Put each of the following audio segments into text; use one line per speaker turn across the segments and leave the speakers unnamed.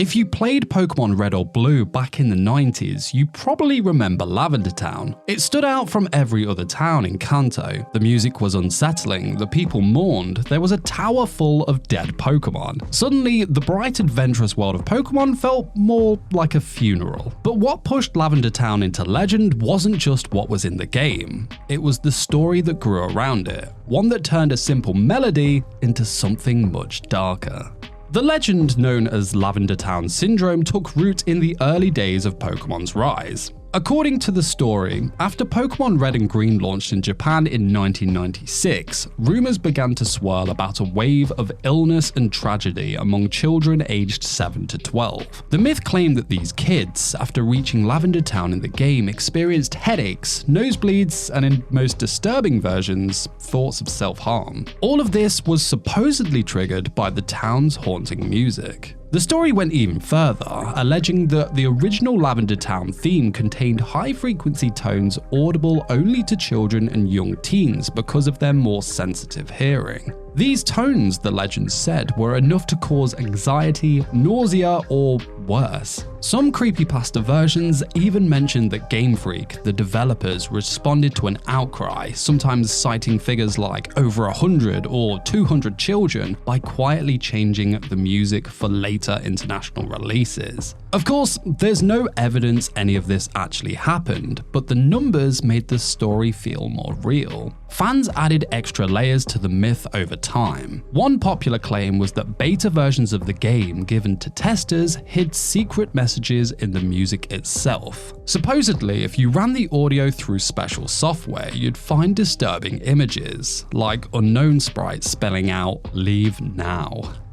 If you played Pokémon Red or Blue back in the 90s, you probably remember Lavender Town. It stood out from every other town in Kanto. The music was unsettling, the people mourned, there was a tower full of dead Pokémon. Suddenly, the bright adventurous world of Pokémon felt more like a funeral. But what pushed Lavender Town into legend wasn't just what was in the game. It was the story that grew around it, one that turned a simple melody into something much darker. The legend known as Lavender Town Syndrome took root in the early days of Pokemon's rise. According to the story, after Pokémon Red and Green launched in Japan in 1996, rumors began to swirl about a wave of illness and tragedy among children aged 7 to 12. The myth claimed that these kids, after reaching Lavender Town in the game, experienced headaches, nosebleeds, and in most disturbing versions, thoughts of self-harm. All of this was supposedly triggered by the town's haunting music. The story went even further, alleging that the original Lavender Town theme contained high-frequency tones audible only to children and young teens because of their more sensitive hearing. These tones, the legend said, were enough to cause anxiety, nausea, or worse. Some creepypasta versions even mentioned that Game Freak, the developers, responded to an outcry, sometimes citing figures like over 100 or 200 children, by quietly changing the music for later international releases. Of course, there's no evidence any of this actually happened, but the numbers made the story feel more real. Fans added extra layers to the myth over time. One popular claim was that beta versions of the game given to testers hid secret messages in the music itself. Supposedly, if you ran the audio through special software, you'd find disturbing images, like unknown sprites spelling out "Leave now."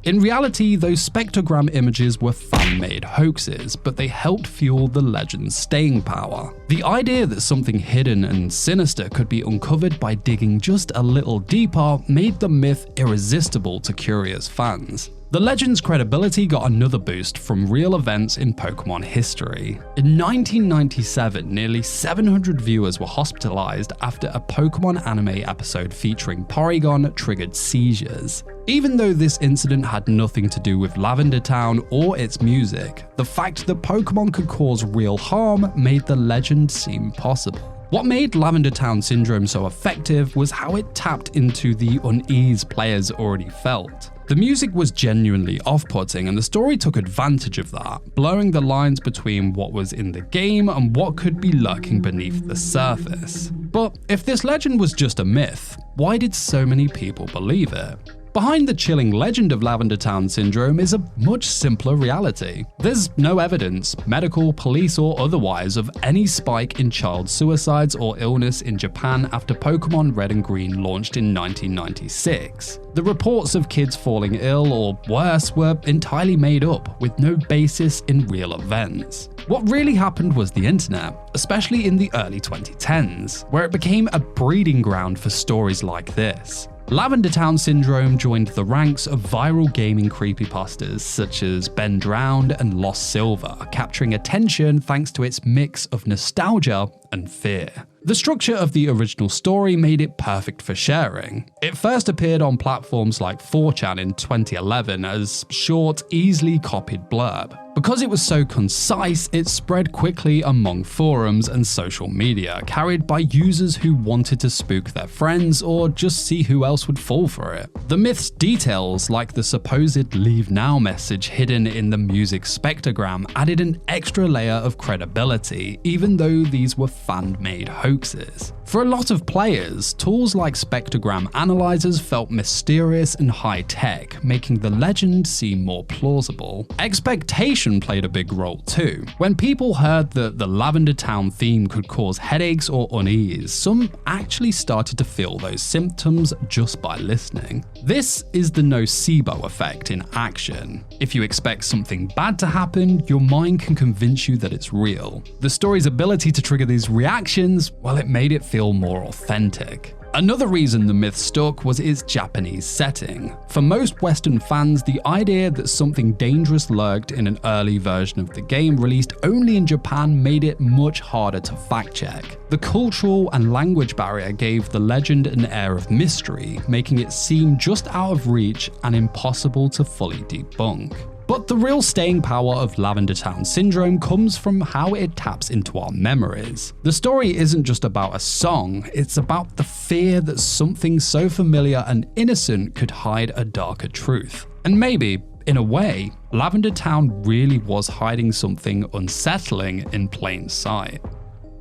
In reality, those spectrogram images were fan-made hoaxes, but they helped fuel the legend's staying power. The idea that something hidden and sinister could be uncovered by digging just a little deeper made the myth irresistible to curious fans. The legend's credibility got another boost from real events in Pokémon history. In 1997, nearly 700 viewers were hospitalized after a Pokémon anime episode featuring Porygon triggered seizures. Even though this incident had nothing to do with Lavender Town or its music, the fact that Pokémon could cause real harm made the legend seem possible. What made Lavender Town Syndrome so effective was how it tapped into the unease players already felt. The music was genuinely off-putting, and the story took advantage of that, blurring the lines between what was in the game and what could be lurking beneath the surface. But if this legend was just a myth, why did so many people believe it? Behind the chilling legend of Lavender Town Syndrome is a much simpler reality. There's no evidence, medical, police, or otherwise, of any spike in child suicides or illness in Japan after Pokémon Red and Green launched in 1996. The reports of kids falling ill or worse were entirely made up, with no basis in real events. What really happened was the internet, especially in the early 2010s, where it became a breeding ground for stories like this. Lavender Town Syndrome joined the ranks of viral gaming creepypastas such as Ben Drowned and Lost Silver, capturing attention thanks to its mix of nostalgia and fear. The structure of the original story made it perfect for sharing. It first appeared on platforms like 4chan in 2011 as short, easily copied blurb. Because it was so concise, it spread quickly among forums and social media, carried by users who wanted to spook their friends or just see who else would fall for it. The myth's details, like the supposed "Leave Now" message hidden in the music spectrogram, added an extra layer of credibility, even though these were fan-made hoaxes. For a lot of players, tools like spectrogram analyzers felt mysterious and high-tech, making the legend seem more plausible. Expectation played a big role too. When people heard that the Lavender Town theme could cause headaches or unease, some actually started to feel those symptoms just by listening. This is the nocebo effect in action. If you expect something bad to happen, your mind can convince you that it's real. The story's ability to trigger these reactions, well, it made it feel more authentic. Another reason the myth stuck was its Japanese setting. For most Western fans, the idea that something dangerous lurked in an early version of the game released only in Japan made it much harder to fact-check. The cultural and language barrier gave the legend an air of mystery, making it seem just out of reach and impossible to fully debunk. But the real staying power of Lavender Town Syndrome comes from how it taps into our memories. The story isn't just about a song, it's about the fear that something so familiar and innocent could hide a darker truth. And maybe, in a way, Lavender Town really was hiding something unsettling in plain sight.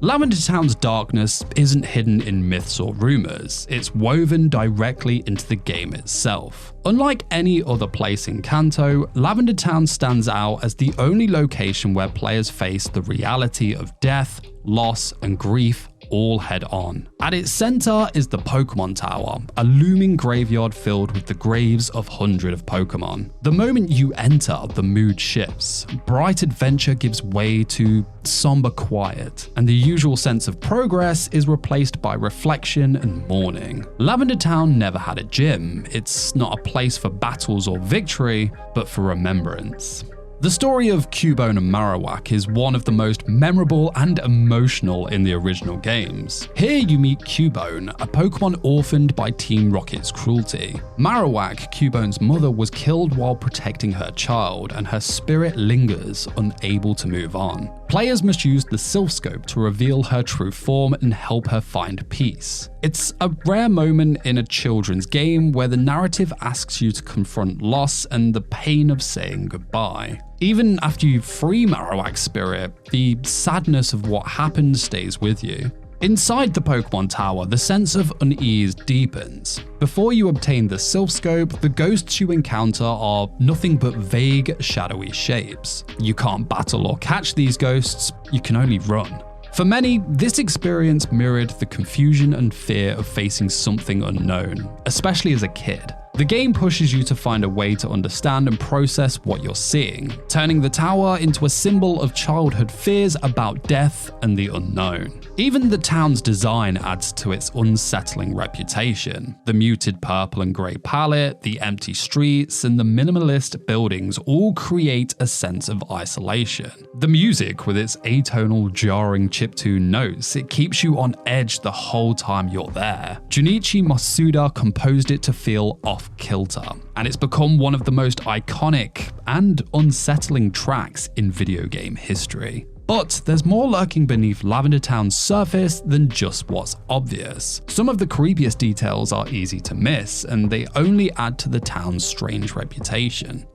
Lavender Town's darkness isn't hidden in myths or rumors, it's woven directly into the game itself. Unlike any other place in Kanto, Lavender Town stands out as the only location where players face the reality of death, loss, and grief all head on. At its center is the Pokémon Tower, a looming graveyard filled with the graves of hundreds of Pokémon. The moment you enter, the mood shifts. Bright adventure gives way to somber quiet, and the usual sense of progress is replaced by reflection and mourning. Lavender Town never had a gym. It's not a place for battles or victory, but for remembrance. The story of Cubone and Marowak is one of the most memorable and emotional in the original games. Here you meet Cubone, a Pokemon orphaned by Team Rocket's cruelty. Marowak, Cubone's mother, was killed while protecting her child, and her spirit lingers, unable to move on. Players must use the Sylph Scope to reveal her true form and help her find peace. It's a rare moment in a children's game where the narrative asks you to confront loss and the pain of saying goodbye. Even after you free Marowak's spirit, the sadness of what happened stays with you. Inside the Pokemon Tower, the sense of unease deepens. Before you obtain the Sylph Scope, the ghosts you encounter are nothing but vague, shadowy shapes. You can't battle or catch these ghosts, you can only run. For many, this experience mirrored the confusion and fear of facing something unknown, especially as a kid. The game pushes you to find a way to understand and process what you're seeing, turning the tower into a symbol of childhood fears about death and the unknown. Even the town's design adds to its unsettling reputation. The muted purple and grey palette, the empty streets, and the minimalist buildings all create a sense of isolation. The music, with its atonal, jarring chiptune notes, it keeps you on edge the whole time you're there. Junichi Masuda composed it to feel off-kilter, and it's become one of the most iconic and unsettling tracks in video game history. But there's more lurking beneath Lavender Town's surface than just what's obvious. Some of the creepiest details are easy to miss, and they only add to the town's strange reputation.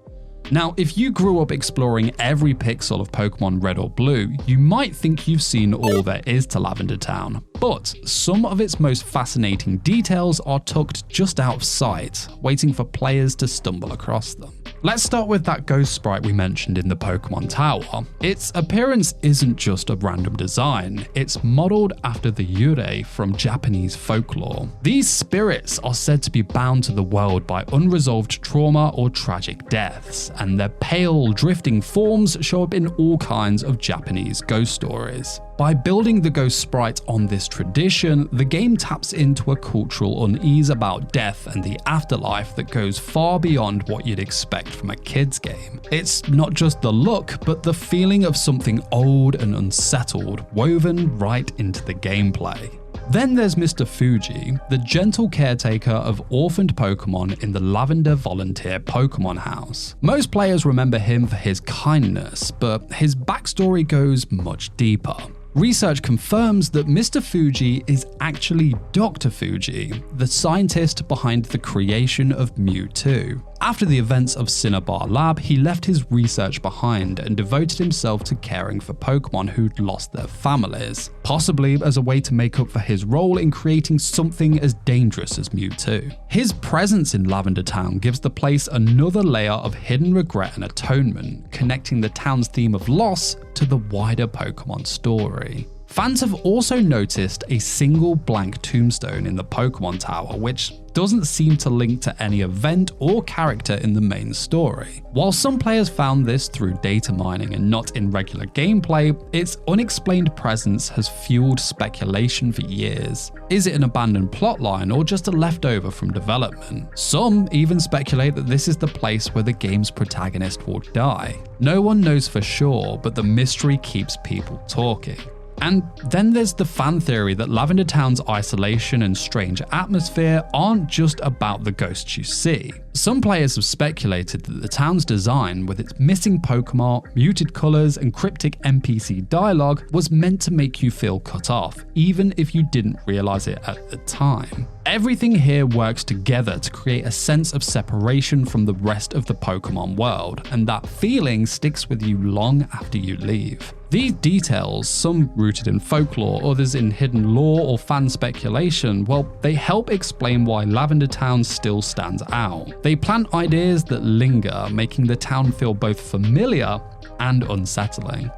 Now, if you grew up exploring every pixel of Pokémon Red or Blue, you might think you've seen all there is to Lavender Town, but some of its most fascinating details are tucked just out of sight, waiting for players to stumble across them. Let's start with that ghost sprite we mentioned in the Pokémon Tower. Its appearance isn't just a random design, it's modeled after the Yurei from Japanese folklore. These spirits are said to be bound to the world by unresolved trauma or tragic deaths, and their pale, drifting forms show up in all kinds of Japanese ghost stories. By building the ghost sprite on this tradition, the game taps into a cultural unease about death and the afterlife that goes far beyond what you'd expect from a kid's game. It's not just the look, but the feeling of something old and unsettled woven right into the gameplay. Then there's Mr. Fuji, the gentle caretaker of orphaned Pokemon in the Lavender Volunteer Pokemon House. Most players remember him for his kindness, but his backstory goes much deeper. Research confirms that Mr. Fuji is actually Dr. Fuji, the scientist behind the creation of Mewtwo. After the events of Cinnabar Lab, he left his research behind and devoted himself to caring for Pokemon who'd lost their families, possibly as a way to make up for his role in creating something as dangerous as Mewtwo. His presence in Lavender Town gives the place another layer of hidden regret and atonement, connecting the town's theme of loss to the wider Pokemon story. Fans have also noticed a single blank tombstone in the Pokemon Tower, which doesn't seem to link to any event or character in the main story. While some players found this through data mining and not in regular gameplay, its unexplained presence has fueled speculation for years. Is it an abandoned plotline or just a leftover from development? Some even speculate that this is the place where the game's protagonist will die. No one knows for sure, but the mystery keeps people talking. And then there's the fan theory that Lavender Town's isolation and strange atmosphere aren't just about the ghosts you see. Some players have speculated that the town's design, with its missing Pokemon, muted colours and cryptic NPC dialogue, was meant to make you feel cut off, even if you didn't realise it at the time. Everything here works together to create a sense of separation from the rest of the Pokemon world, and that feeling sticks with you long after you leave. These details, some rooted in folklore, others in hidden lore or fan speculation, well, they help explain why Lavender Town still stands out. They plant ideas that linger, making the town feel both familiar and unsettling.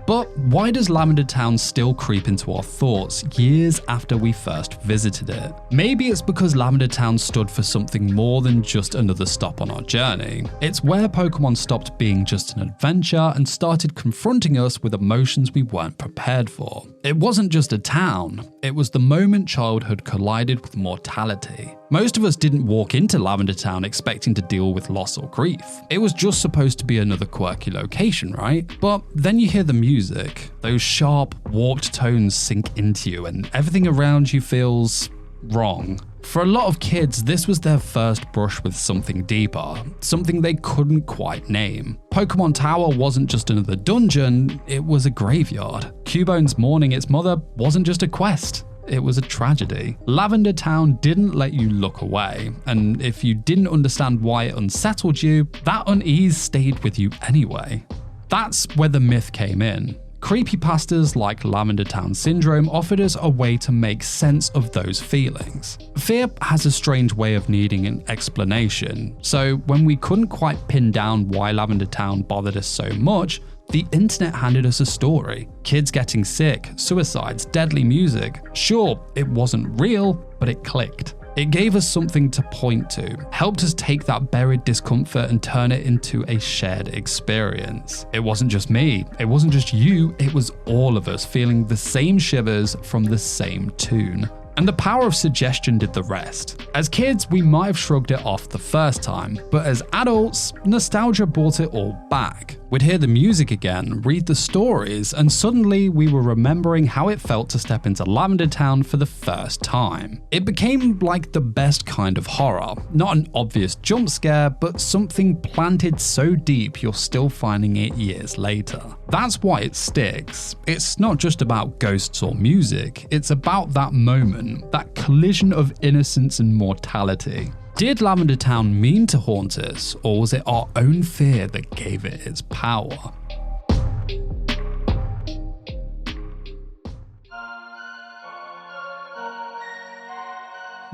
But why does Lavender Town still creep into our thoughts years after we first visited it? Maybe it's because Lavender Town stood for something more than just another stop on our journey. It's where Pokemon stopped being just an adventure and started confronting us with emotions we weren't prepared for. It wasn't just a town, it was the moment childhood collided with mortality. Most of us didn't walk into Lavender Town expecting to deal with loss or grief. It was just supposed to be another quirky location, right? But then you hear the music. Those sharp, warped tones sink into you and everything around you feels wrong. For a lot of kids, this was their first brush with something deeper, something they couldn't quite name. Pokemon Tower wasn't just another dungeon, it was a graveyard. Cubone's mourning its mother wasn't just a quest. It was a tragedy. Lavender Town didn't let you look away, and if you didn't understand why it unsettled you, that unease stayed with you anyway. That's where the myth came in. Creepypastas like Lavender Town Syndrome offered us a way to make sense of those feelings. Fear has a strange way of needing an explanation, so when we couldn't quite pin down why Lavender Town bothered us so much, the internet handed us a story. Kids getting sick, suicides, deadly music. Sure, it wasn't real, but it clicked. It gave us something to point to, helped us take that buried discomfort and turn it into a shared experience. It wasn't just me, it wasn't just you, it was all of us feeling the same shivers from the same tune. And the power of suggestion did the rest. As kids, we might have shrugged it off the first time, but as adults, nostalgia brought it all back. We'd hear the music again, read the stories, and suddenly we were remembering how it felt to step into Lavender Town for the first time. It became like the best kind of horror, not an obvious jump scare, but something planted so deep you're still finding it years later. That's why it sticks. It's not just about ghosts or music, it's about that moment, that collision of innocence and mortality. Did Lavender Town mean to haunt us, or was it our own fear that gave it its power?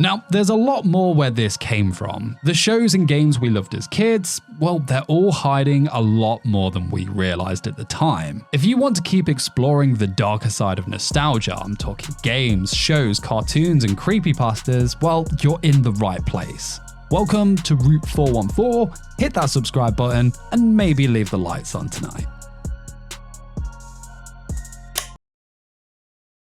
Now, there's a lot more where this came from. The shows and games we loved as kids, well, they're all hiding a lot more than we realized at the time. If you want to keep exploring the darker side of nostalgia, I'm talking games, shows, cartoons, and creepypastas, well, you're in the right place. Welcome to Route 414, hit that subscribe button, and maybe leave the lights on tonight.